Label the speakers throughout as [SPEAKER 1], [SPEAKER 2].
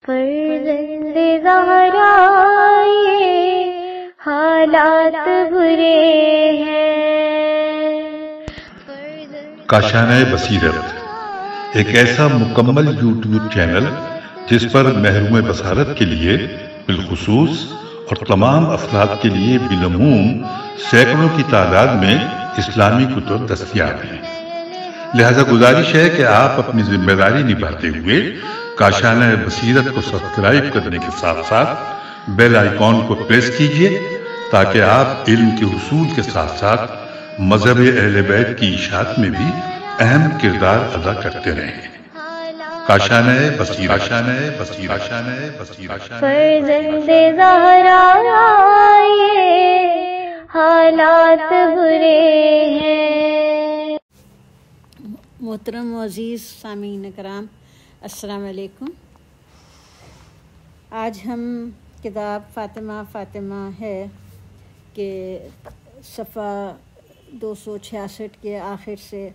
[SPEAKER 1] فرزند زہرا یہ حالات برے ہیں۔
[SPEAKER 2] کاشانۂ بصیرت ایک ایسا مکمل یوٹیوب چینل جس پر محروم بصارت کے لیے بالخصوص اور تمام افراد کے لیے بالعموم سینکڑوں کی تعداد میں اسلامی کتب دستیاب ہیں۔ لہذا گزارش ہے کہ آپ اپنی ذمہ داری نبھاتے ہوئے کاشانۂ بصیرت کو سبسکرائب کرنے کے ساتھ ساتھ بیل آئیکن کو پریس کیجیے تاکہ آپ علم کے حصول کے ساتھ ساتھ مذہب اہل بیت کی اشاعت میں بھی اہم کردار ادا کرتے رہیں۔ کاشانۂ بصیرت، کاشانۂ بصیرت، کاشانۂ بصیرت۔
[SPEAKER 1] فرزند زہرا یہ حالات برے ہیں۔
[SPEAKER 3] محترم و عزیز سامعین کرام، السلام علیکم۔ آج ہم کتاب فاطمہ فاطمہ ہے کہ صفحہ 266 کے آخر سے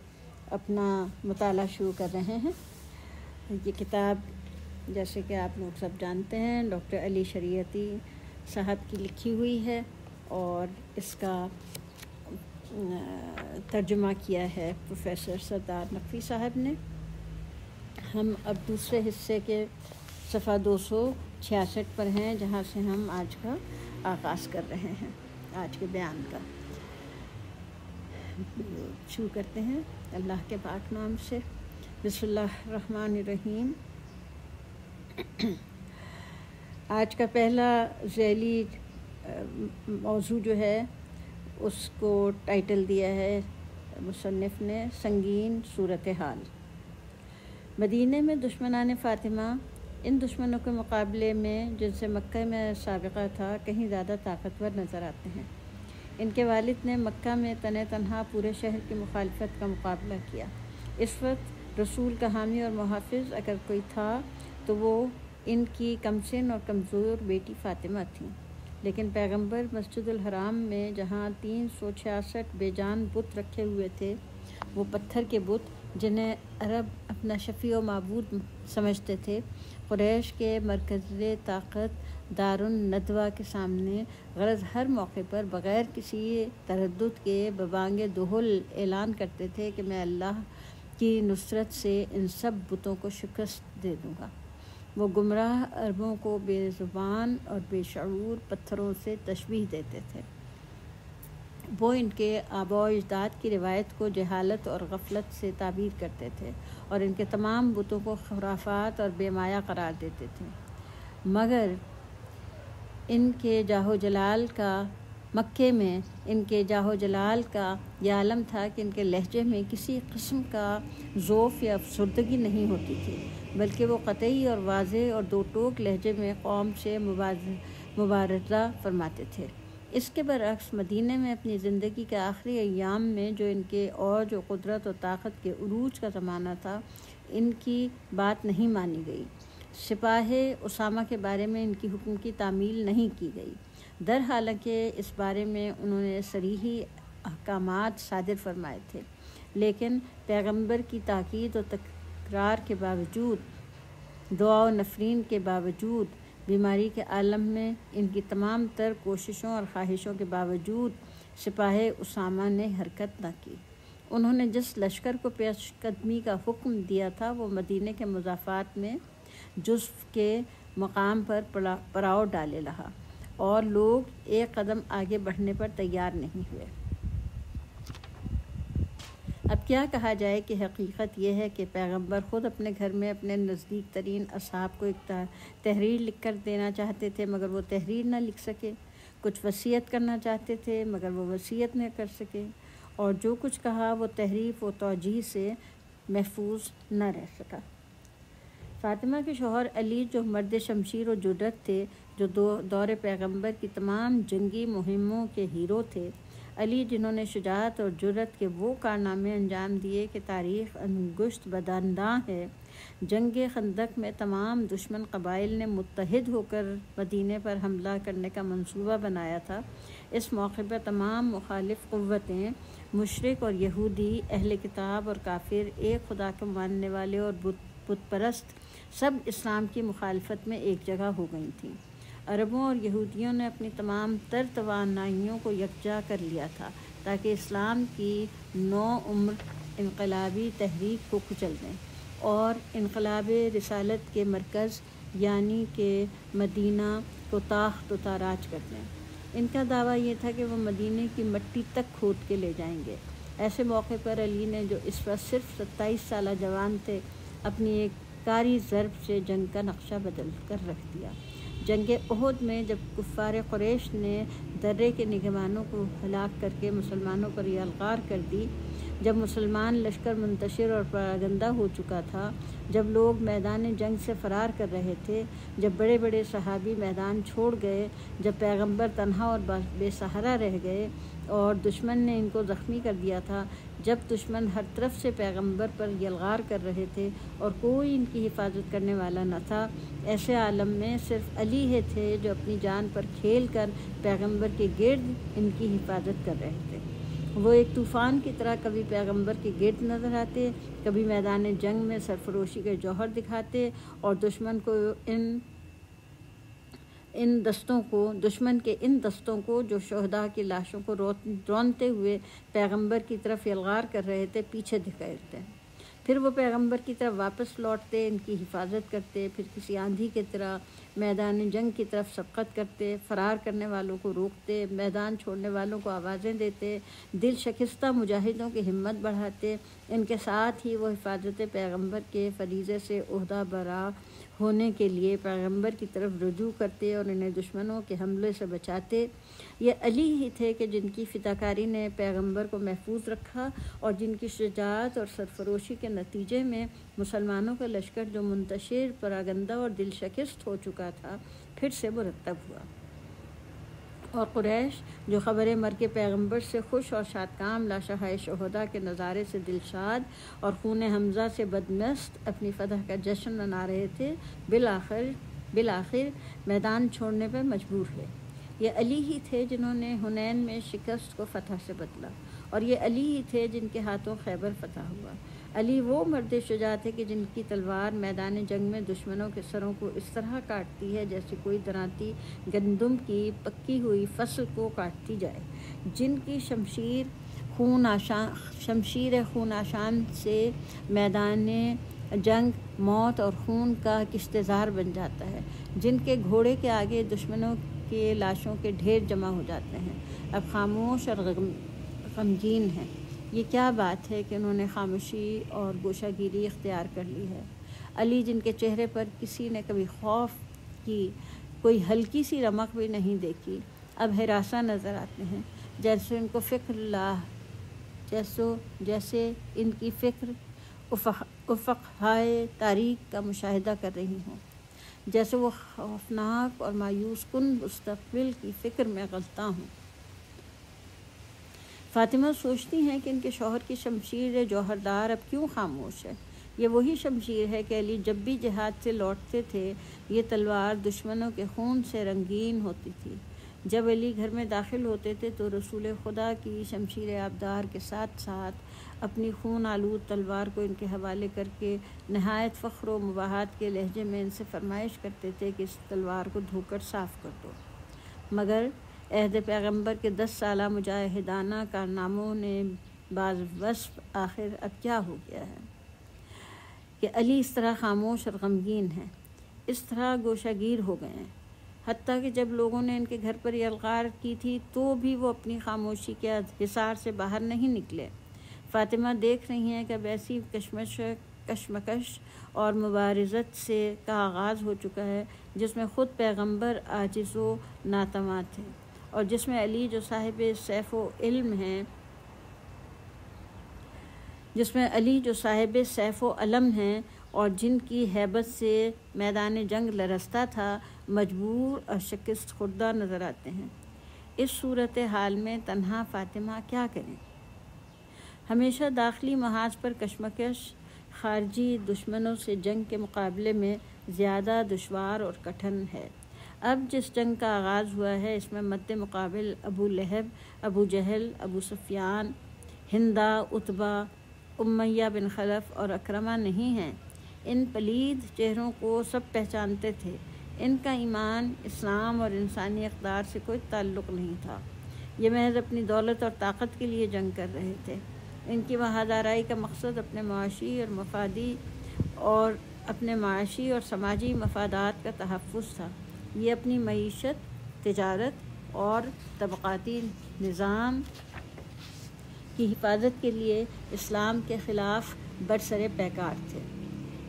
[SPEAKER 3] اپنا مطالعہ شروع کر رہے ہیں۔ یہ کتاب جیسے کہ آپ لوگ سب جانتے ہیں ڈاکٹر علی شریعتی صاحب کی لکھی ہوئی ہے اور اس کا ترجمہ کیا ہے پروفیسر سردار نقوی صاحب نے۔ ہم اب دوسرے حصے کے صفحہ 266 پر ہیں جہاں سے ہم آج کا آغاز کر رہے ہیں، آج کے بیان کا شروع کرتے ہیں اللہ کے پاک نام سے۔ بسم اللہ الرحمن الرحیم۔ آج کا پہلا ذیلی موضوع جو ہے اس کو ٹائٹل دیا ہے مصنف نے سنگین صورتحال۔ مدینہ میں دشمنان فاطمہ ان دشمنوں کے مقابلے میں جن سے مکہ میں سابقہ تھا کہیں زیادہ طاقتور نظر آتے ہیں۔ ان کے والد نے مکہ میں تنہا پورے شہر کی مخالفت کا مقابلہ کیا۔ اس وقت رسول کا حامی اور محافظ اگر کوئی تھا تو وہ ان کی کمسن اور کمزور بیٹی فاطمہ تھیں، لیکن پیغمبر مسجد الحرام میں جہاں 366 بے جان بت رکھے ہوئے تھے، وہ پتھر کے بت جنہیں عرب اپنا شفیع و معبود سمجھتے تھے، قریش کے مرکز طاقت دار الندوہ کے سامنے غرض ہر موقع پر بغیر کسی تردد کے ببانگ دہل اعلان کرتے تھے کہ میں اللہ کی نصرت سے ان سب بتوں کو شکست دے دوں گا۔ وہ گمراہ عربوں کو بے زبان اور بے شعور پتھروں سے تشبیہ دیتے تھے۔ وہ ان کے آباء و اجداد کی روایت کو جہالت اور غفلت سے تعبیر کرتے تھے اور ان کے تمام بتوں کو خرافات اور بے مایہ قرار دیتے تھے، مگر ان کے جاہ و جلال کا مکے میں ان کے جاہ و جلال کا یہ عالم تھا کہ ان کے لہجے میں کسی قسم کا ذوف یا افسردگی نہیں ہوتی تھی، بلکہ وہ قطعی اور واضح اور دو ٹوک لہجے میں قوم سے مبارزہ فرماتے تھے۔ اس کے برعکس مدینہ میں اپنی زندگی کے آخری ایام میں جو ان کے اوج و قدرت و طاقت کے عروج کا زمانہ تھا، ان کی بات نہیں مانی گئی۔ سپاہ اسامہ کے بارے میں ان کی حکم کی تعمیل نہیں کی گئی، در حالانکہ اس بارے میں انہوں نے صریحی احکامات صادر فرمائے تھے، لیکن پیغمبر کی تاکید و تکرار کے باوجود، دعا و نفرین کے باوجود، بیماری کے عالم میں ان کی تمام تر کوششوں اور خواہشوں کے باوجود سپاہ اسامہ نے حرکت نہ کی۔ انہوں نے جس لشکر کو پیش قدمی کا حکم دیا تھا وہ مدینہ کے مضافات میں جزو کے مقام پر پڑاؤ ڈالے رہا اور لوگ ایک قدم آگے بڑھنے پر تیار نہیں ہوئے۔ اب کیا کہا جائے کہ حقیقت یہ ہے کہ پیغمبر خود اپنے گھر میں اپنے نزدیک ترین اصحاب کو ایک تحریر لکھ کر دینا چاہتے تھے مگر وہ تحریر نہ لکھ سکے، کچھ وصیت کرنا چاہتے تھے مگر وہ وصیت نہ کر سکے، اور جو کچھ کہا وہ تحریف و توجیہ سے محفوظ نہ رہ سکا۔ فاطمہ کے شوہر علی جو مرد شمشیر و جرأت تھے، جو دور پیغمبر کی تمام جنگی مہموں کے ہیرو تھے، علی جنہوں نے شجاعت اور جرأت کے وہ کارنامے انجام دیے کہ تاریخ انگشت بدانداں ہے۔ جنگ خندق میں تمام دشمن قبائل نے متحد ہو کر مدینے پر حملہ کرنے کا منصوبہ بنایا تھا۔ اس موقع پر تمام مخالف قوتیں، مشرک اور یہودی، اہل کتاب اور کافر، ایک خدا کو ماننے والے اور بت پرست، سب اسلام کی مخالفت میں ایک جگہ ہو گئی تھیں۔ عربوں اور یہودیوں نے اپنی تمام تر توانائیوں کو یکجا کر لیا تھا تاکہ اسلام کی نو عمر انقلابی تحریک کو کچل دیں اور انقلاب رسالت کے مرکز یعنی کہ مدینہ کو تاخت و تاراج کر دیں۔ ان کا دعویٰ یہ تھا کہ وہ مدینے کی مٹی تک کھود کے لے جائیں گے۔ ایسے موقع پر علی نے، جو اس وقت صرف 27 سالہ جوان تھے، اپنی ایک کاری ضرب سے جنگ کا نقشہ بدل کر رکھ دیا۔ جنگ احد میں جب کفار قریش نے درے کے نگہبانوں کو ہلاک کر کے مسلمانوں پر یلغار کر دی، جب مسلمان لشکر منتشر اور پراگندہ ہو چکا تھا، جب لوگ میدان جنگ سے فرار کر رہے تھے، جب بڑے بڑے صحابی میدان چھوڑ گئے، جب پیغمبر تنہا اور بے سہارا رہ گئے اور دشمن نے ان کو زخمی کر دیا تھا، جب دشمن ہر طرف سے پیغمبر پر یلغار کر رہے تھے اور کوئی ان کی حفاظت کرنے والا نہ تھا، ایسے عالم میں صرف علی ہی تھے جو اپنی جان پر کھیل کر پیغمبر کے گرد ان کی حفاظت کر رہے تھے۔ وہ ایک طوفان کی طرح کبھی پیغمبر کے گرد نظر آتے، کبھی میدان جنگ میں سرفروشی کے جوہر دکھاتے اور دشمن کے ان دستوں کو جو شہداء کی لاشوں کو رونتے ہوئے پیغمبر کی طرف یلغار کر رہے تھے پیچھے دھکیلتے۔ پھر وہ پیغمبر کی طرف واپس لوٹتے، ان کی حفاظت کرتے، پھر کسی آندھی کی طرح میدان جنگ کی طرف سبقت کرتے، فرار کرنے والوں کو روکتے، میدان چھوڑنے والوں کو آوازیں دیتے، دل شکستہ مجاہدوں کی ہمت بڑھاتے۔ ان کے ساتھ ہی وہ حفاظت پیغمبر کے فریضے سے عہدہ برا ہونے کے لیے پیغمبر کی طرف رجوع کرتے اور انہیں دشمنوں کے حملے سے بچاتے۔ یہ علی ہی تھے کہ جن کی فداکاری نے پیغمبر کو محفوظ رکھا اور جن کی شجاعت اور سرفروشی کے نتیجے میں مسلمانوں کا لشکر جو منتشر، پراگندہ اور دل شکست ہو چکا تھا، پھر سے مرتب ہوا، اور قریش جو خبر مرگ پیغمبر سے خوش اور شادکام لاشہائے شہداء کے نظارے سے دلشاد اور خون حمزہ سے بدمست اپنی فتح کا جشن منا رہے تھے، بالآخر میدان چھوڑنے پر مجبور ہوئے۔ یہ علی ہی تھے جنہوں نے حنین میں شکست کو فتح سے بدلا، اور یہ علی ہی تھے جن کے ہاتھوں خیبر فتح ہوا۔ علی وہ مرد شجاع تھے کہ جن کی تلوار میدان جنگ میں دشمنوں کے سروں کو اس طرح کاٹتی ہے جیسے کوئی درانتی گندم کی پکی ہوئی فصل کو کاٹتی جائے، جن کی شمشیر خون آشام سے میدان جنگ موت اور خون کا کشتزار بن جاتا ہے، جن کے گھوڑے کے آگے دشمنوں کے لاشوں کے ڈھیر جمع ہو جاتے ہیں، اب خاموش اور غمگین ہیں۔ یہ کیا بات ہے کہ انہوں نے خاموشی اور گوشہ گیری اختیار کر لی ہے۔ علی جن کے چہرے پر کسی نے کبھی خوف کی کوئی ہلکی سی رمق بھی نہیں دیکھی، اب ہراساں نظر آتے ہیں، جیسے ان کی فکر افقہائے تاریک کا مشاہدہ کر رہی ہوں، جیسے وہ خوفناک اور مایوس کن مستقبل کی فکر میں غلطاں ہوں۔ فاطمہ سوچتی ہیں کہ ان کے شوہر کی شمشیر جوہردار اب کیوں خاموش ہے۔ یہ وہی شمشیر ہے کہ علی جب بھی جہاد سے لوٹتے تھے، یہ تلوار دشمنوں کے خون سے رنگین ہوتی تھی۔ جب علی گھر میں داخل ہوتے تھے تو رسول خدا کی شمشیر آبدار کے ساتھ ساتھ اپنی خون آلود تلوار کو ان کے حوالے کر کے نہایت فخر و مباحت کے لہجے میں ان سے فرمائش کرتے تھے کہ اس تلوار کو دھو کر صاف کر دو۔ مگر عہد پیغمبر کے 10 سالہ مجاہدانہ کارناموں نے بعض وصف آخر اب کیا ہو گیا ہے کہ علی اس طرح خاموش اور غمگین ہیں، اس طرح گوشہ گیر ہو گئے ہیں، حتیٰ کہ جب لوگوں نے ان کے گھر پر یلغار کی تھی تو بھی وہ اپنی خاموشی کے حصار سے باہر نہیں نکلے۔ فاطمہ دیکھ رہی ہیں کہ اب ایسی کشمکش اور مبارزت سے کا آغاز ہو چکا ہے جس میں خود پیغمبر عاجز و ناتواں تھے، اور جس میں علی جو صاحب سیف و علم ہیں اور جن کی ہیبت سے میدان جنگ لرزتا تھا، مجبور اور شکست خوردہ نظر آتے ہیں۔ اس صورتحال میں تنہا فاطمہ کیا کریں؟ ہمیشہ داخلی محاذ پر کشمکش خارجی دشمنوں سے جنگ کے مقابلے میں زیادہ دشوار اور کٹھن ہے۔ اب جس جنگ کا آغاز ہوا ہے اس میں مد مقابل ابو لہب، ابو جہل، ابو سفیان، ہندا، عتبہ، امیہ بن خلف اور اکرمہ نہیں ہیں، ان پلید چہروں کو سب پہچانتے تھے۔ ان کا ایمان اسلام اور انسانی اقدار سے کوئی تعلق نہیں تھا۔ یہ محض اپنی دولت اور طاقت کے لیے جنگ کر رہے تھے۔ ان کی وفاداری کا مقصد اپنے معاشی اور سماجی مفادات کا تحفظ تھا۔ یہ اپنی معیشت، تجارت اور طبقاتی نظام کی حفاظت کے لیے اسلام کے خلاف برسر پیکار تھے۔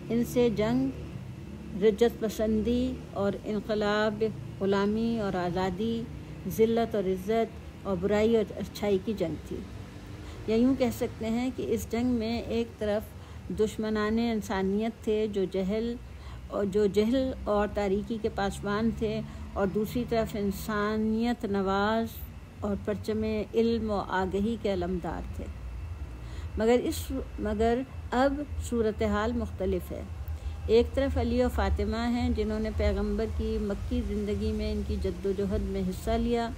[SPEAKER 3] ان سے جنگ رجت پسندی اور انقلاب، غلامی اور آزادی، ذلت اور عزت اور برائی اور اچھائی کی جنگ تھی۔ یا یوں کہہ سکتے ہیں کہ اس جنگ میں ایک طرف دشمنان انسانیت تھے جو جہل اور تاریکی کے پاسبان تھے، اور دوسری طرف انسانیت نواز اور پرچم علم و آگہی کے علمدار تھے۔ مگر اب صورتحال مختلف ہے۔ ایک طرف علی و فاطمہ ہیں جنہوں نے پیغمبر کی مکی زندگی میں ان کی جد و جہد میں حصہ لیا،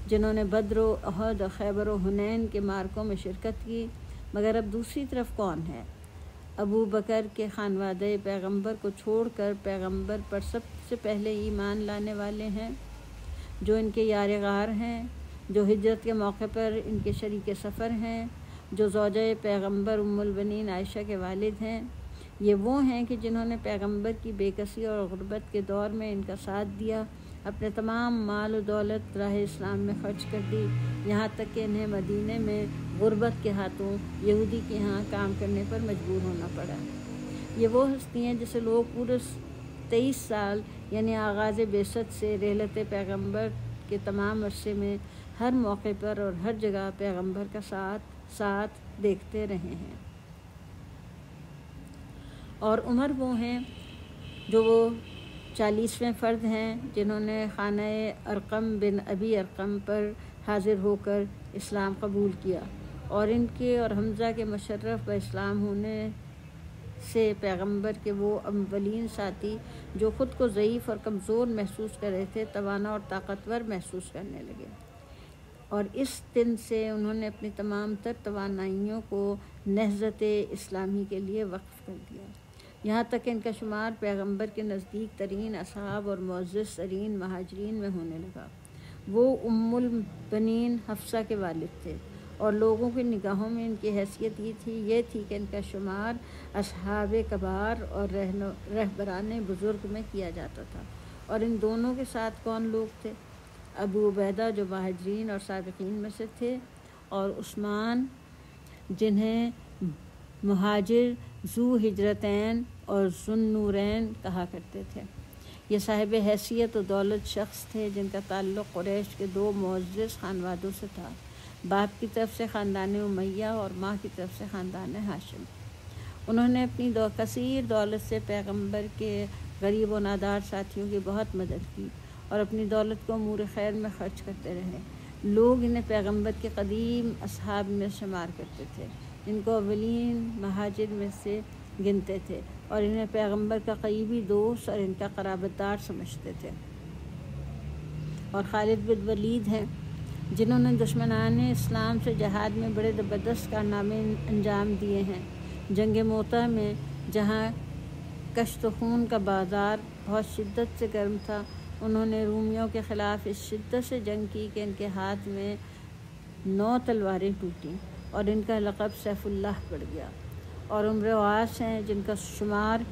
[SPEAKER 3] جنہوں نے بدر و احد و خیبر و حنین کے معرکوں میں شرکت کی۔ مگر اب دوسری طرف کون ہے؟ ابو بکر کے خانوادہ پیغمبر کو چھوڑ کر پیغمبر پر سب سے پہلے ایمان لانے والے ہیں، جو ان کے یار غار ہیں، جو ہجرت کے موقع پر ان کے شریک سفر ہیں، جو زوجہ پیغمبر ام البنین عائشہ کے والد ہیں۔ یہ وہ ہیں کہ جنہوں نے پیغمبر کی بے کسی اور غربت کے دور میں ان کا ساتھ دیا، اپنے تمام مال و دولت راہ اسلام میں خرچ کر دی، یہاں تک کہ انہیں مدینے میں غربت کے ہاتھوں یہودی کے ہاں کام کرنے پر مجبور ہونا پڑا۔ یہ وہ ہستی ہیں جسے لوگ پورے 23 سال یعنی آغاز بعثت سے رحلت پیغمبر کے تمام عرصے میں ہر موقع پر اور ہر جگہ پیغمبر کا ساتھ دیکھتے رہے ہیں۔ اور عمر وہ ہیں جو وہ 40ویں فرد ہیں جنہوں نے خانہ ارقم بن ابی ارقم پر حاضر ہو کر اسلام قبول کیا، اور ان کے اور حمزہ کے مشرف و اسلام ہونے سے پیغمبر کے وہ اولین ساتھی جو خود کو ضعیف اور کمزور محسوس کر رہے تھے، توانا اور طاقتور محسوس کرنے لگے، اور اس دن سے انہوں نے اپنی تمام تر توانائیوں کو نہضت اسلامی کے لیے وقف کر دیا، یہاں تک کہ ان کا شمار پیغمبر کے نزدیک ترین اصحاب اور معزز ترین مہاجرین میں ہونے لگا۔ وہ ام البنین حفصہ کے والد تھے، اور لوگوں کی نگاہوں میں ان کی حیثیت یہ تھی کہ ان کا شمار اصحاب کبار اور رہبران بزرگ میں کیا جاتا تھا۔ اور ان دونوں کے ساتھ کون لوگ تھے؟ ابو عبیدہ جو مہاجرین اور سابقین میں سے تھے، اور عثمان جنہیں مہاجر ذو ہجرتین اور ذوالنورین کہا کرتے تھے۔ یہ صاحب حیثیت و دولت شخص تھے جن کا تعلق قریش کے 2 معزز خانوادوں سے تھا، باپ کی طرف سے خاندان امیہ اور ماں کی طرف سے خاندان ہاشم۔ انہوں نے اپنی کثیر دولت سے پیغمبر کے غریب و نادار ساتھیوں کی بہت مدد کی اور اپنی دولت کو امور خیر میں خرچ کرتے رہے۔ لوگ انہیں پیغمبر کے قدیم اصحاب میں شمار کرتے تھے، ان کو اولین مہاجر میں سے گنتے تھے، اور انہیں پیغمبر کا قریبی دوست اور ان کا قرابت دار سمجھتے تھے۔ اور خالد بن ولید ہیں جنہوں نے دشمنان اسلام سے جہاد میں بڑے زبردست کارنامے انجام دیے ہیں۔ جنگ موتا میں جہاں کشت و خون کا بازار بہت شدت سے گرم تھا، انہوں نے رومیوں کے خلاف اس شدت سے جنگ کی کہ ان کے ہاتھ میں 9 تلواریں ٹوٹیں اور ان کا لقب سیف اللہ پڑ گیا۔ اور عمر واس ہیں جن کا شمار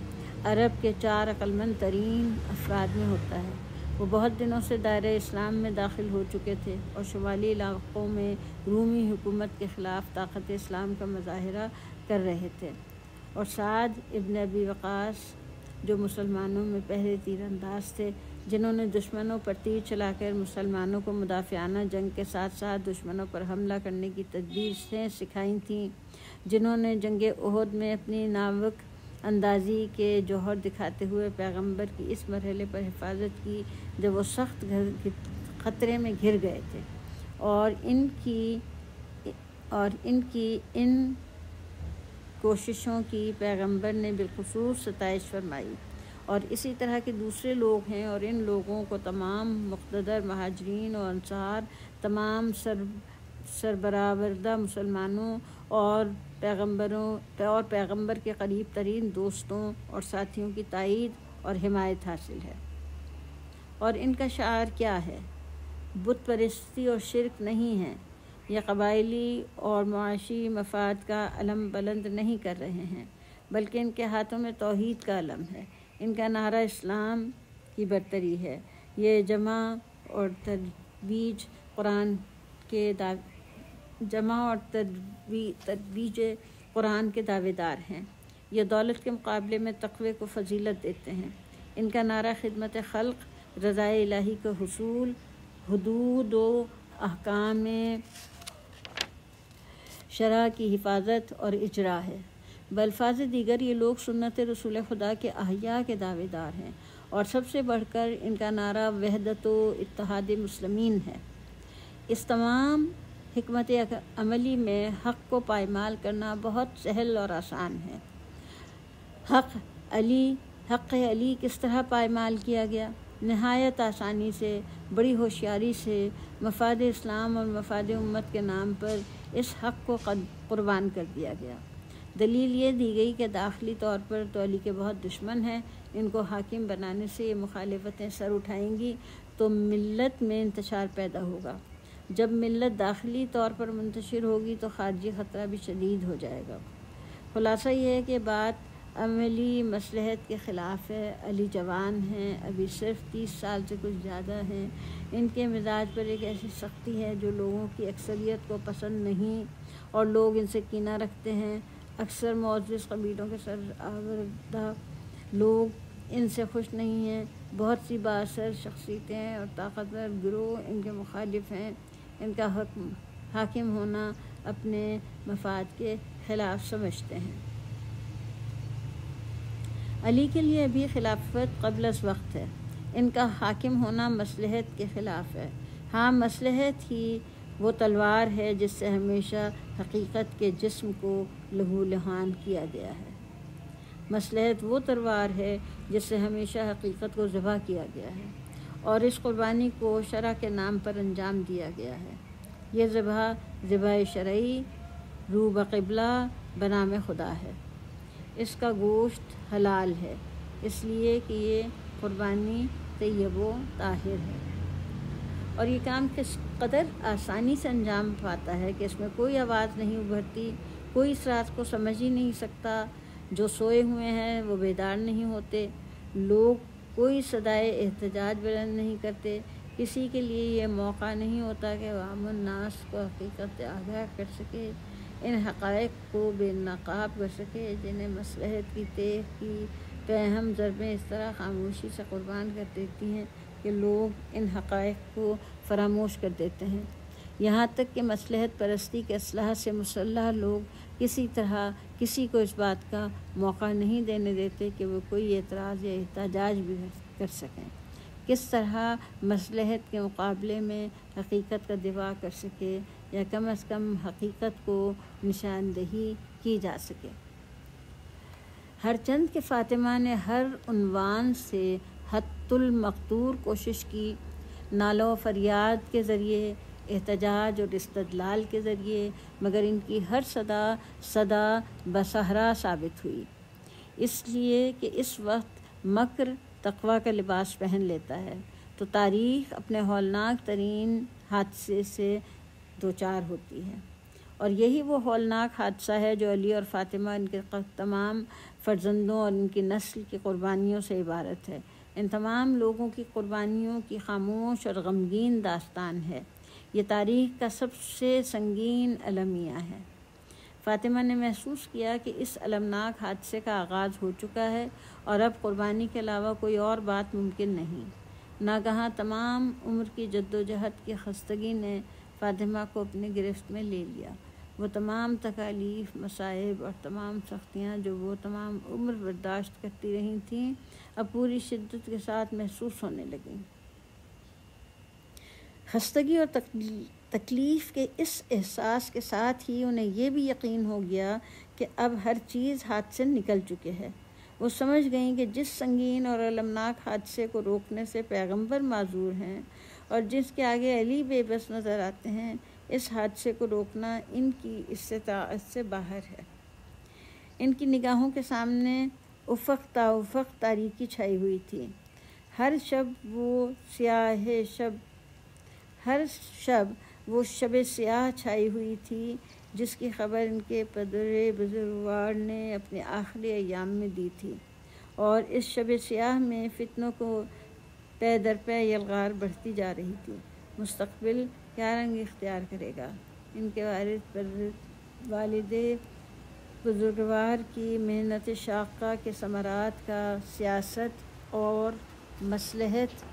[SPEAKER 3] عرب کے 4 عقلمند ترین افراد میں ہوتا ہے۔ وہ بہت دنوں سے دائرہ اسلام میں داخل ہو چکے تھے اور شمالی علاقوں میں رومی حکومت کے خلاف طاقت اسلام کا مظاہرہ کر رہے تھے۔ اور سعد ابن ابی وقاص جو مسلمانوں میں پہلے تیر انداز تھے، جنہوں نے دشمنوں پر تیر چلا کر مسلمانوں کو مدافعانہ جنگ کے ساتھ ساتھ دشمنوں پر حملہ کرنے کی تدبیریں سکھائی تھیں، جنہوں نے جنگ احد میں اپنی ناوک اندازی کے جوہر دکھاتے ہوئے پیغمبر کی اس مرحلے پر حفاظت کی جب وہ سخت خطرے میں گر گئے تھے، اور ان کی کوششوں کی پیغمبر نے بالخصوص ستائش فرمائی۔ اور اسی طرح کے دوسرے لوگ ہیں، اور ان لوگوں کو تمام مقتدر مہاجرین و انصار، تمام سربراوردہ مسلمانوں اور پیغمبر کے قریب ترین دوستوں اور ساتھیوں کی تائید اور حمایت حاصل ہے۔ اور ان کا شعار کیا ہے؟ بت پرستی اور شرک نہیں ہے۔ یہ قبائلی اور معاشی مفاد کا علم بلند نہیں کر رہے ہیں، بلکہ ان کے ہاتھوں میں توحید کا علم ہے۔ ان کا نعرہ اسلام کی برتری ہے۔ یہ جمع اور ترویج قرآن کے دعوے دار ہیں۔ یہ دولت کے مقابلے میں تقوی کو فضیلت دیتے ہیں۔ ان کا نعرہ خدمت خلق، رضائے الہی کا حصول، حدود و احکام شرع کی حفاظت اور اجرا ہے۔ بالفاظ دیگر یہ لوگ سنت رسول خدا کے احیاء کے دعوے دار ہیں، اور سب سے بڑھ کر ان کا نعرہ وحدت و اتحاد مسلمین ہے۔ اس تمام حکمت عملی میں حق کو پائمال کرنا بہت سہل اور آسان ہے۔ حق علی کس طرح پائمال کیا گیا؟ نہایت آسانی سے، بڑی ہوشیاری سے، مفاد اسلام اور مفاد امت کے نام پر اس حق کو قربان کر دیا گیا۔ دلیل یہ دی گئی کہ داخلی طور پر تو علی کے بہت دشمن ہیں، ان کو حاکم بنانے سے یہ مخالفتیں سر اٹھائیں گی تو ملت میں انتشار پیدا ہوگا۔ جب ملت داخلی طور پر منتشر ہوگی تو خارجی خطرہ بھی شدید ہو جائے گا۔ خلاصہ یہ ہے کہ بات عملی مصلحت کے خلاف ہے۔ علی جوان ہیں، ابھی صرف 30 سال سے کچھ زیادہ ہیں۔ ان کے مزاج پر ایک ایسی سختی ہے جو لوگوں کی اکثریت کو پسند نہیں، اور لوگ ان سے کینہ رکھتے ہیں۔ اکثر معزز قبیلوں کے سربراہ لوگ ان سے خوش نہیں ہیں۔ بہت سی بااثر شخصیتیں اور طاقتور گروہ ان کے مخالف ہیں۔ ان کا حاکم ہونا اپنے مفاد کے خلاف سمجھتے ہیں۔ علی کے لیے ابھی خلافت قبل از وقت ہے۔ ان کا حاکم ہونا مصلحت کے خلاف ہے۔ ہاں، مصلحت ہی وہ تلوار ہے جس سے ہمیشہ حقیقت کے جسم کو لہو لہان کیا گیا ہے۔ مصلحت وہ تلوار ہے جس سے ہمیشہ حقیقت کو ذبح کیا گیا ہے، اور اس قربانی کو شرع کے نام پر انجام دیا گیا ہے۔ یہ ذبح شرعی رو بقبلہ بنام خدا ہے۔ اس کا گوشت حلال ہے، اس لیے کہ یہ قربانی طیب و طاہر ہے، اور یہ کام کس قدر آسانی سے انجام پاتا ہے کہ اس میں کوئی آواز نہیں ابھرتی، کوئی اس راز کو سمجھ ہی نہیں سکتا۔ جو سوئے ہوئے ہیں وہ بیدار نہیں ہوتے، لوگ کوئی صدائے احتجاج بلند نہیں کرتے۔ کسی کے لیے یہ موقع نہیں ہوتا کہ عوام الناس کو حقیقت سے آگاہ کر سکے، ان حقائق کو بے نقاب کر سکے جنہیں مصلحت کی تیغ کی پیہم ضربیں اس طرح خاموشی سے قربان کر دیتی ہیں کہ لوگ ان حقائق کو فراموش کر دیتے ہیں۔ یہاں تک کہ مصلحت پرستی کے اصلاح سے مسلح لوگ کسی طرح کسی کو اس بات کا موقع نہیں دینے دیتے کہ وہ کوئی اعتراض یا احتجاج بھی کر سکیں۔ کس طرح مصلحت کے مقابلے میں حقیقت کا دفاع کر سکے، یا کم از کم حقیقت کو نشاندہی کی جا سکے۔ ہر چند کہ فاطمہ نے ہر عنوان سے حت المقدور کوشش کی، نالوں و فریاد کے ذریعے، احتجاج اور استدلال کے ذریعے، مگر ان کی ہر صدا بصحرا ثابت ہوئی، اس لیے کہ اس وقت مکر تقویٰ کا لباس پہن لیتا ہے تو تاریخ اپنے ہولناک ترین حادثے سے دوچار ہوتی ہے، اور یہی وہ ہولناک حادثہ ہے جو علی اور فاطمہ ان کے تمام فرزندوں اور ان کی نسل کی قربانیوں سے عبارت ہے۔ ان تمام لوگوں کی قربانیوں کی خاموش اور غمگین داستان ہے۔ یہ تاریخ کا سب سے سنگین المیہ ہے۔ فاطمہ نے محسوس کیا کہ اس المناک حادثے کا آغاز ہو چکا ہے، اور اب قربانی کے علاوہ کوئی اور بات ممکن نہیں۔ ناگہاں تمام عمر کی جد و جہد کی خستگی نے فاطمہ کو اپنے گرفت میں لے لیا۔ وہ تمام تکالیف، مصائب اور تمام سختیاں جو وہ تمام عمر برداشت کرتی رہی تھیں، اب پوری شدت کے ساتھ محسوس ہونے لگیں۔ خستگی اور تکلیف کے اس احساس کے ساتھ ہی انہیں یہ بھی یقین ہو گیا کہ اب ہر چیز ہاتھ سے نکل چکے ہے۔ وہ سمجھ گئیں کہ جس سنگین اور المناک حادثے کو روکنے سے پیغمبر معذور ہیں، اور جس کے آگے علی بے بس نظر آتے ہیں، اس حادثے کو روکنا ان کی استطاعت سے باہر ہے۔ ان کی نگاہوں کے سامنے افق تا افق تاریکی چھائی ہوئی تھی۔ ہر شب وہ شب سیاہ چھائی ہوئی تھی جس کی خبر ان کے پدر بزرگوار نے اپنے آخری ایام میں دی تھی، اور اس شب سیاہ میں فتنوں کو پے در پے یلغار بڑھتی جا رہی تھی۔ مستقبل کیا رنگ اختیار کرے گا؟ ان کے والد بزرگوار کی محنت شاقہ کے ثمرات کا سیاست اور مصلحت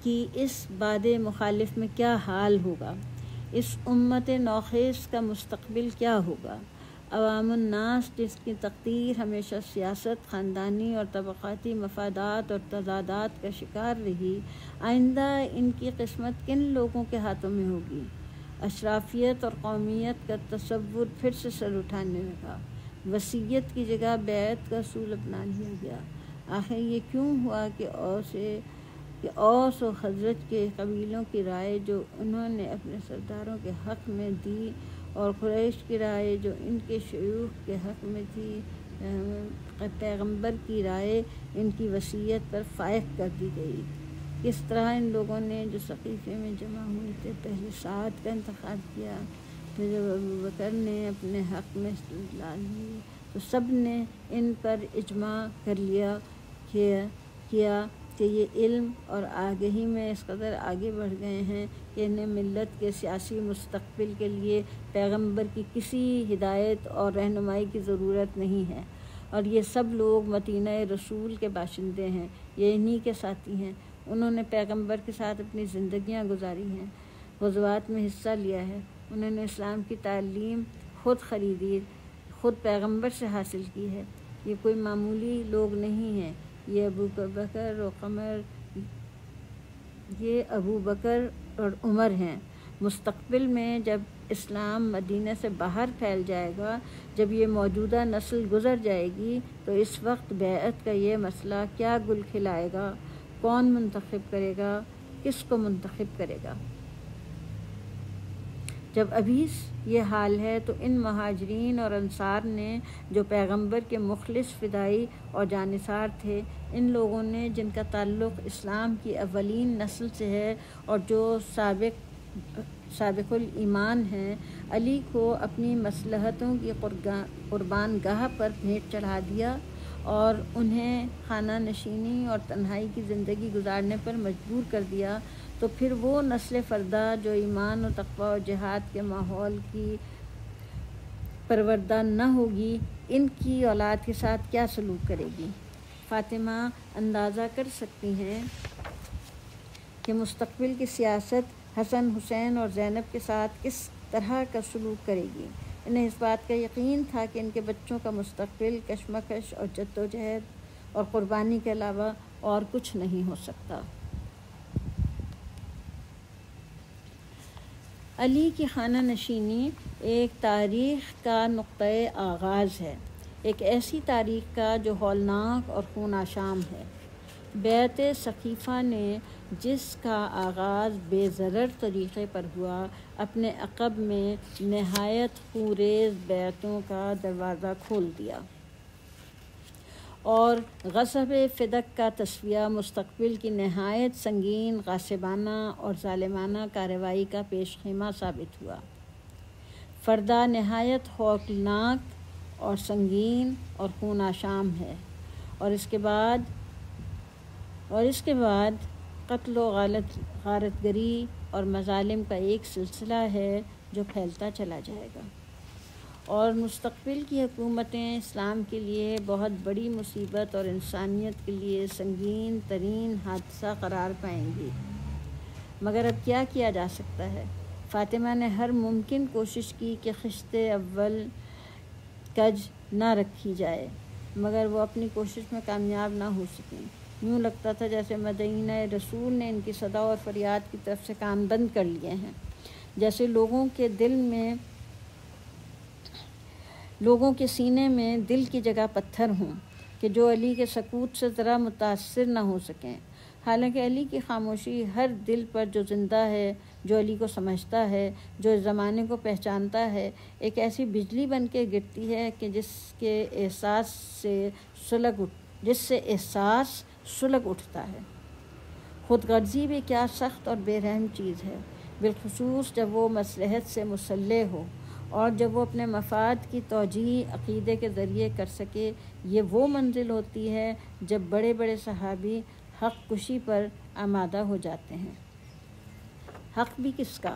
[SPEAKER 3] کی اس باد مخالف میں کیا حال ہوگا؟ اس امت نوخیز کا مستقبل کیا ہوگا؟ عوام الناس جس کی تقدیر ہمیشہ سیاست، خاندانی اور طبقاتی مفادات اور تضادات کا شکار رہی، آئندہ ان کی قسمت کن لوگوں کے ہاتھوں میں ہوگی؟ اشرافیت اور قومیت کا تصور پھر سے سر اٹھانے لگا۔ وصیت کی جگہ بیعت کا اصول اپنا لیا گیا۔ آخر یہ کیوں ہوا کہ اوس و خزرج کے قبیلوں کی رائے جو انہوں نے اپنے سرداروں کے حق میں دی اور قریش کی رائے جو ان کے شیوخ کے حق میں تھی، پیغمبر کی رائے ان کی وصیت پر فائق کر دی گئی؟ کس طرح ان لوگوں نے جو سقیفے میں جمع ہوئے تھے پہلے سعد کا انتخاب کیا، پھر جب ابوبکر نے اپنے حق میں استدلال لی تو سب نے ان پر اجماع کر لیا کیا کہ یہ علم اور آگہی میں اس قدر آگے بڑھ گئے ہیں کہ انہیں ملت کے سیاسی مستقبل کے لیے پیغمبر کی کسی ہدایت اور رہنمائی کی ضرورت نہیں ہے، اور یہ سب لوگ مدینہ رسول کے باشندے ہیں، یہ انہی کے ساتھی ہیں۔ انہوں نے پیغمبر کے ساتھ اپنی زندگیاں گزاری ہیں، غزوات میں حصہ لیا ہے، انہوں نے اسلام کی تعلیم خود خریدی، خود پیغمبر سے حاصل کی ہے۔ یہ کوئی معمولی لوگ نہیں ہیں، یہ ابو بکر اور عمر ہیں۔ مستقبل میں جب اسلام مدینہ سے باہر پھیل جائے گا، جب یہ موجودہ نسل گزر جائے گی، تو اس وقت بیعت کا یہ مسئلہ کیا گل کھلائے گا؟ کون منتخب کرے گا؟ کس کو منتخب کرے گا؟ جب ابھی یہ حال ہے تو ان مہاجرین اور انصار نے جو پیغمبر کے مخلص فدائی اور جانثار تھے، ان لوگوں نے جن کا تعلق اسلام کی اولین نسل سے ہے اور جو سابق الایمان ہیں، علی کو اپنی مصلحتوں کی قربان گاہ پر بھیٹ چڑھا دیا اور انہیں خانہ نشینی اور تنہائی کی زندگی گزارنے پر مجبور کر دیا، تو پھر وہ نسل فردہ جو ایمان و تقوی و جہاد کے ماحول کی پروردہ نہ ہوگی، ان کی اولاد کے ساتھ کیا سلوک کرے گی؟ فاطمہ اندازہ کر سکتی ہیں کہ مستقبل کی سیاست حسن، حسین اور زینب کے ساتھ کس طرح کا سلوک کرے گی۔ انہیں اس بات کا یقین تھا کہ ان کے بچوں کا مستقبل کشمکش اور جدوجہد اور قربانی کے علاوہ اور کچھ نہیں ہو سکتا۔ علی کی خانہ نشینی ایک تاریخ کا نقطۂ آغاز ہے، ایک ایسی تاریخ کا جو ہولناک اور خون آشام ہے۔ بیعت سقیفہ نے جس کا آغاز بے ضرر طریقے پر ہوا، اپنے عقب میں نہایت خونریز بیعتوں کا دروازہ کھول دیا، اور غصب فدق کا تصفیہ مستقبل کی نہایت سنگین غاصبانہ اور ظالمانہ کارروائی کا پیش خیمہ ثابت ہوا۔ فردہ نہایت ہولناک اور سنگین اور خون آشام ہے، اور اس کے بعد قتل و غارت گری اور مظالم کا ایک سلسلہ ہے جو پھیلتا چلا جائے گا، اور مستقبل کی حکومتیں اسلام کے لیے بہت بڑی مصیبت اور انسانیت کے لیے سنگین ترین حادثہ قرار پائیں گی۔ مگر اب کیا کیا جا سکتا ہے؟ فاطمہ نے ہر ممکن کوشش کی کہ خشت اول کج نہ رکھی جائے، مگر وہ اپنی کوشش میں کامیاب نہ ہو سکیں۔ یوں لگتا تھا جیسے مدینہ رسول نے ان کی صدا اور فریاد کی طرف سے کان بند کر لیے ہیں، جیسے لوگوں کے سینے میں دل کی جگہ پتھر ہوں کہ جو علی کے سکوت سے ذرا متاثر نہ ہو سکیں۔ حالانکہ علی کی خاموشی ہر دل پر جو زندہ ہے، جو علی کو سمجھتا ہے، جو اس زمانے کو پہچانتا ہے، ایک ایسی بجلی بن کے گرتی ہے کہ جس سے احساس سلگ اٹھتا ہے۔ خود غرضی بھی کیا سخت اور بے رحم چیز ہے، بالخصوص جب وہ مصلحت سے مسلح ہو اور جب وہ اپنے مفاد کی توجیہ عقیدے کے ذریعے کر سکے۔ یہ وہ منزل ہوتی ہے جب بڑے بڑے صحابی حق کشی پر آمادہ ہو جاتے ہیں۔ حق بھی کس کا؟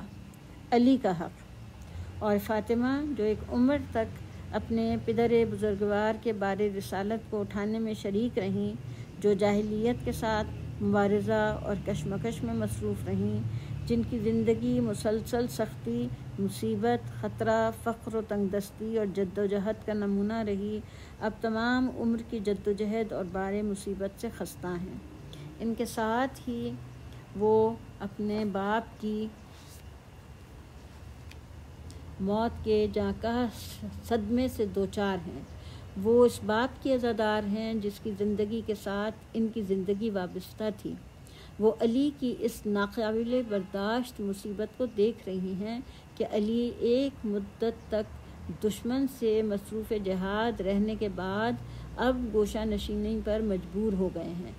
[SPEAKER 3] علی کا حق۔ اور فاطمہ جو ایک عمر تک اپنے پدر بزرگوار کے بار رسالت کو اٹھانے میں شریک رہیں، جو جاہلیت کے ساتھ مبارزہ اور کشمکش میں مصروف رہیں، جن کی زندگی مسلسل سختی، مصیبت، خطرہ، فقر و تنگ دستی اور جد و جہد کا نمونہ رہی، اب تمام عمر کی جد و جہد اور بار مصیبت سے خستہ ہیں۔ ان کے ساتھ ہی وہ اپنے باپ کی موت کے جاں صدمے سے دوچار ہیں۔ وہ اس باپ کی عزادار ہیں جس کی زندگی کے ساتھ ان کی زندگی وابستہ تھی۔ وہ علی کی اس ناقابل برداشت مصیبت کو دیکھ رہی ہیں کہ علی ایک مدت تک دشمن سے مصروف جہاد رہنے کے بعد اب گوشہ نشینی پر مجبور ہو گئے ہیں۔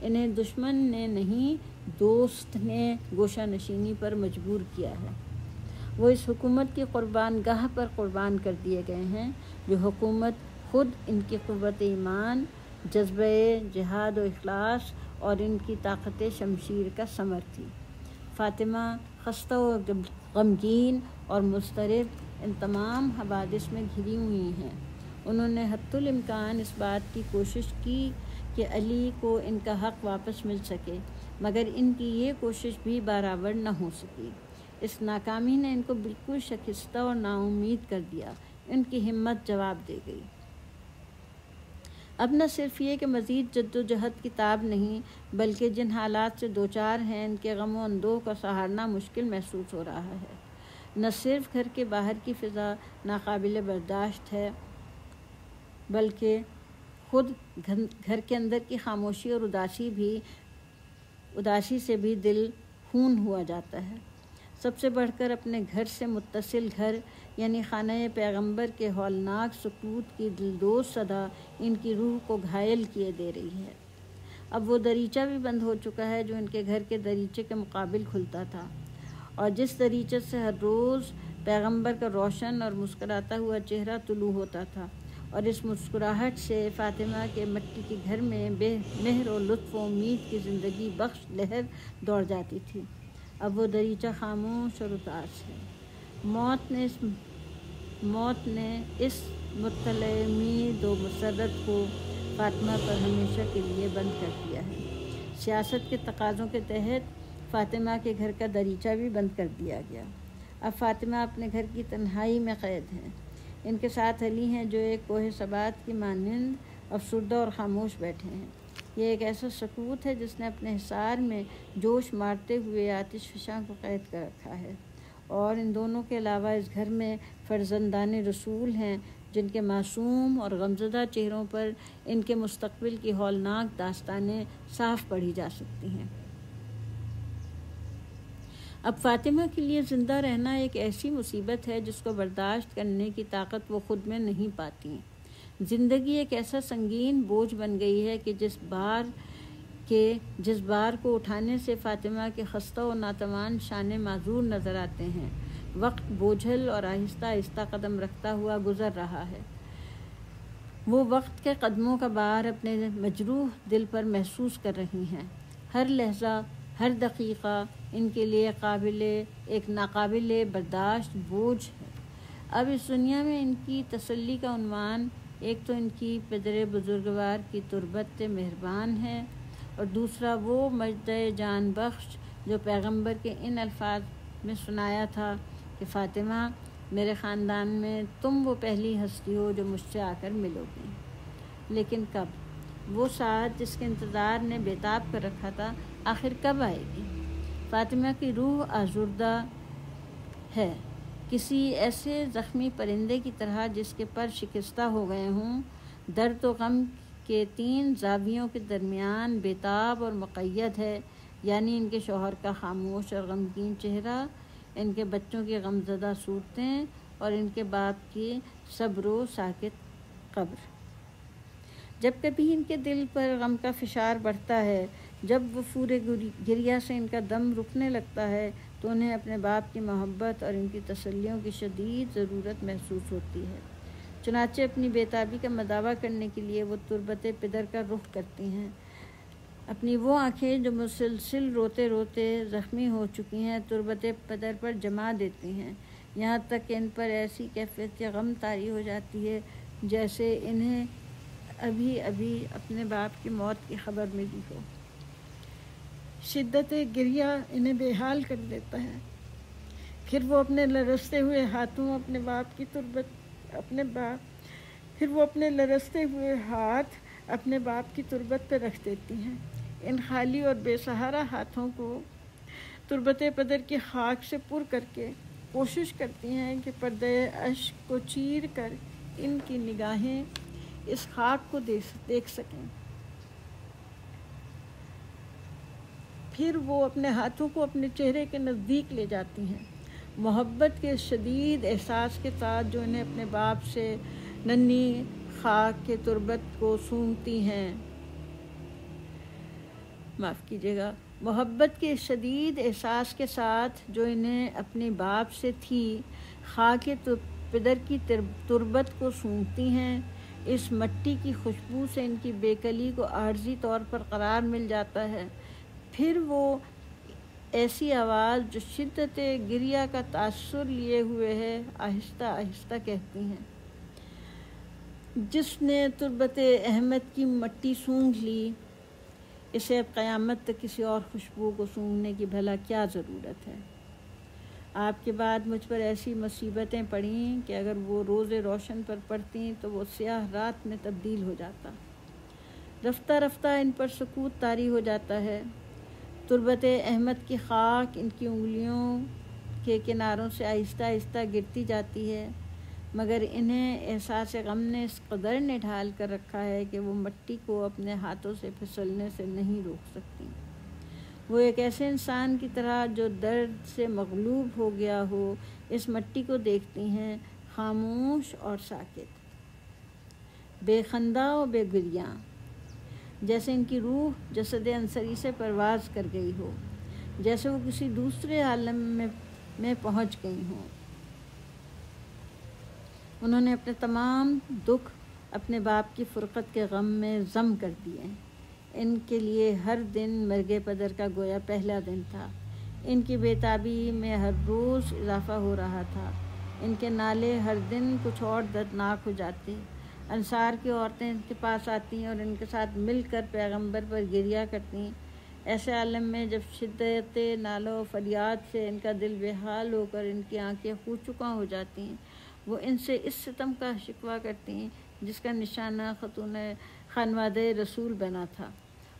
[SPEAKER 3] انہیں دشمن نے نہیں، دوست نے گوشہ نشینی پر مجبور کیا ہے۔ وہ اس حکومت کی قربان گاہ پر قربان کر دیے گئے ہیں، جو حکومت خود ان کی قوت ایمان، جذبہ جہاد و اخلاص اور ان کی طاقت شمشیر کا ثمر تھی۔ فاطمہ خستہ و غمگین اور مضطرب ان تمام حوادث میں گھری ہوئی ہیں۔ انہوں نے حتی الامکان اس بات کی کوشش کی کہ علی کو ان کا حق واپس مل سکے، مگر ان کی یہ کوشش بھی برابر نہ ہو سکی۔ اس ناکامی نے ان کو بالکل شکستہ اور نا امید کر دیا۔ ان کی ہمت جواب دے گئی۔ اب نہ صرف یہ کہ مزید جد و جہد کی تاب نہیں، بلکہ جن حالات سے دوچار ہیں ان کے غم و اندوہ کا سہارنا مشکل محسوس ہو رہا ہے۔ نہ صرف گھر کے باہر کی فضا ناقابل برداشت ہے، بلکہ خود گھر کے اندر کی خاموشی اور اداسی سے بھی دل خون ہوا جاتا ہے۔ سب سے بڑھ کر اپنے گھر سے متصل گھر یعنی خانہ پیغمبر کے ہولناک سکوت کی دلدوز صدا ان کی روح کو گھائل کیے دے رہی ہے۔ اب وہ دریچہ بھی بند ہو چکا ہے جو ان کے گھر کے دریچے کے مقابل کھلتا تھا، اور جس دریچے سے ہر روز پیغمبر کا روشن اور مسکراتا ہوا چہرہ طلوع ہوتا تھا، اور اس مسکراہٹ سے فاطمہ کے مٹی کے گھر میں بے مہر و لطف و امید کی زندگی بخش لہر دوڑ جاتی تھی۔ اب وہ دریچہ خاموش اور اداس ہے۔ موت نے اس مطلع امید و مسرت کو فاطمہ پر ہمیشہ کے لیے بند کر دیا ہے۔ سیاست کے تقاضوں کے تحت فاطمہ کے گھر کا دریچہ بھی بند کر دیا گیا۔ اب فاطمہ اپنے گھر کی تنہائی میں قید ہیں۔ ان کے ساتھ علی ہیں جو ایک کوہ ثبات کی مانند افسردہ اور خاموش بیٹھے ہیں۔ یہ ایک ایسا سکوت ہے جس نے اپنے حصار میں جوش مارتے ہوئے آتش فشاں کو قید کر رکھا ہے، اور ان دونوں کے علاوہ اس گھر میں فرزندان رسول ہیں جن کے معصوم اور غمزدہ چہروں پر ان کے مستقبل کی ہولناک داستانیں صاف پڑھی جا سکتی ہیں۔ اب فاطمہ کے لیے زندہ رہنا ایک ایسی مصیبت ہے جس کو برداشت کرنے کی طاقت وہ خود میں نہیں پاتی۔ زندگی ایک ایسا سنگین بوجھ بن گئی ہے کہ جس بار کو اٹھانے سے فاطمہ کے خستہ و ناتوان شانے معذور نظر آتے ہیں، وقت بوجھل اور آہستہ آہستہ قدم رکھتا ہوا گزر رہا ہے۔ وہ وقت کے قدموں کا بار اپنے مجروح دل پر محسوس کر رہی ہیں۔ ہر لحظہ، ہر دقیقہ ان کے لیے ایک ناقابل برداشت بوجھ ہے۔ اب اس دنیا میں ان کی تسلی کا عنوان ایک تو ان کی پدر بزرگوار کی تربت مہربان ہے، اور دوسرا وہ مجدہ جان بخش جو پیغمبر کے ان الفاظ میں سنایا تھا کہ فاطمہ، میرے خاندان میں تم وہ پہلی ہستی ہو جو مجھ سے آ کر ملو گی۔ لیکن کب؟ وہ ساعت جس کے انتظار نے بےتاب کر رکھا تھا، آخر کب آئے گی؟ فاطمہ کی روح آزردہ ہے، کسی ایسے زخمی پرندے کی طرح جس کے پر شکستہ ہو گئے ہوں۔ درد و غم کے 3 زاویوں کے درمیان بےتاب اور مقید ہے، یعنی ان کے شوہر کا خاموش اور غمگین چہرہ، ان کے بچوں کی غمزدہ صورتیں اور ان کے باپ کی صبر و ساکت قبر۔ جب کبھی ان کے دل پر غم کا فشار بڑھتا ہے، جب وہ پورے گریہ سے ان کا دم رکنے لگتا ہے، تو انہیں اپنے باپ کی محبت اور ان کی تسلیوں کی شدید ضرورت محسوس ہوتی ہے۔ چنانچہ اپنی بےتابی کا مداوع کرنے کے لیے وہ تربت پدر کا رخ کرتی ہیں۔ اپنی وہ آنکھیں جو مسلسل روتے روتے زخمی ہو چکی ہیں تربت پدر پر جما دیتی ہیں، یہاں تک کہ ان پر ایسی کیفیت غم طاری ہو جاتی ہے جیسے انہیں ابھی ابھی اپنے باپ کی موت کی خبر ملی ہو۔ شدت گریہ انہیں بے حال کر دیتا ہے۔ پھر وہ اپنے لرزتے ہوئے ہاتھ اپنے باپ کی تربت پہ رکھ دیتی ہیں۔ ان خالی اور بے سہارا ہاتھوں کو تربت پدر کی خاک سے پر کر کے کوشش کرتی ہیں کہ پردہ اشک کو چیر کر ان کی نگاہیں اس خاک کو دیکھ سکیں۔ پھر وہ اپنے ہاتھوں کو اپنے چہرے کے نزدیک لے جاتی ہیں۔ محبت کے شدید احساس کے ساتھ جو انہیں اپنے باپ سے ننھی خاک کے تربت کو سونگتی ہیں، محبت کے شدید احساس کے ساتھ جو انہیں اپنے باپ سے تھی خاک پدر کی تربت کو سونگتی ہیں، اس مٹی کی خوشبو سے ان کی بیکلی کو عارضی طور پر قرار مل جاتا ہے۔ پھر وہ ایسی آواز جو شدت گریہ کا تاثر لیے ہوئے ہے آہستہ آہستہ کہتی ہیں، جس نے تربت احمد کی مٹی سونگھ لی، اسے اب قیامت تک کسی اور خوشبو کو سونگھنے کی بھلا کیا ضرورت ہے؟ آپ کے بعد مجھ پر ایسی مصیبتیں پڑیں کہ اگر وہ روز روشن پر پڑتیں تو وہ سیاہ رات میں تبدیل ہو جاتا۔ رفتہ رفتہ ان پر سکوت طاری ہو جاتا ہے۔ تربت احمد کی خاک ان کی انگلیوں کے کناروں سے آہستہ آہستہ گرتی جاتی ہے، مگر انہیں احساس غم نے اس قدر نڈھال کر رکھا ہے کہ وہ مٹی کو اپنے ہاتھوں سے پھسلنے سے نہیں روک سکتی۔ وہ ایک ایسے انسان کی طرح جو درد سے مغلوب ہو گیا ہو اس مٹی کو دیکھتی ہیں، خاموش اور ساکت، بے خندہ و بے گریاں، جیسے ان کی روح جسد انصری سے پرواز کر گئی ہو، جیسے وہ کسی دوسرے عالم میں پہنچ گئی ہوں۔ انہوں نے اپنے تمام دکھ اپنے باپ کی فرقت کے غم میں ضم کر دیے۔ ان کے لیے ہر دن مرگ پدر کا گویا پہلا دن تھا۔ ان کی بےتابی میں ہر روز اضافہ ہو رہا تھا۔ ان کے نالے ہر دن کچھ اور دردناک ہو جاتے۔ انصار کی عورتیں ان کے پاس آتی اور ان کے ساتھ مل کر پیغمبر پر گریہ کرتی۔ ایسے عالم میں جب شدت نالوں و فریاد سے ان کا دل بے حال ہو کر ان کی آنکھیں خون چکا ہو جاتی ہیں، وہ ان سے اس ستم کا شکوہ کرتی ہیں جس کا نشانہ خاتون خانوادہ رسول بنا تھا،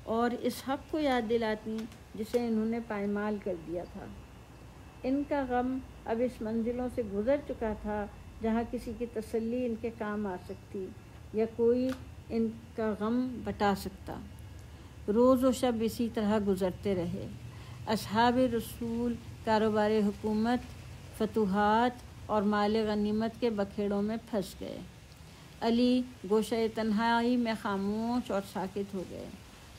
[SPEAKER 3] اور اس حق کو یاد دلاتی جسے انہوں نے پائمال کر دیا تھا۔ ان کا غم اب اس منزلوں سے گزر چکا تھا جہاں کسی کی تسلی ان کے کام آ سکتی یا کوئی ان کا غم بٹا سکتا۔ روز و شب اسی طرح گزرتے رہے۔ اصحاب رسول کاروبار حکومت، فتوحات اور مال غنیمت کے بکھیڑوں میں پھنس گئے۔ علی گوشہ تنہائی میں خاموش اور ساکت ہو گئے،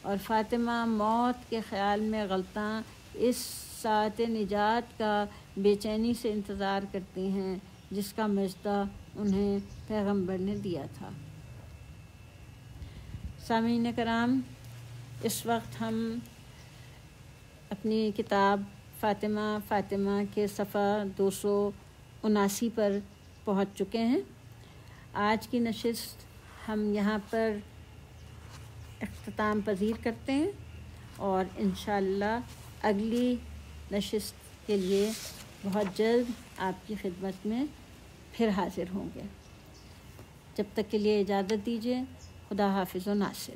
[SPEAKER 3] اور فاطمہ موت کے خیال میں غلطاں اس ساعت نجات کا بے چینی سے انتظار کرتی ہیں جس کا مژدہ انہیں پیغمبر نے دیا تھا۔ سامعین کرام، اس وقت ہم اپنی کتاب فاطمہ کے صفحہ 279 پر پہنچ چکے ہیں۔ آج کی نشست ہم یہاں پر اختتام پذیر کرتے ہیں، اور انشاءاللہ اگلی نشست کے لیے بہت جلد آپ کی خدمت میں پھر حاضر ہوں گے۔ جب تک کے لیے اجازت دیجیے۔ خدا حافظ و ناصر۔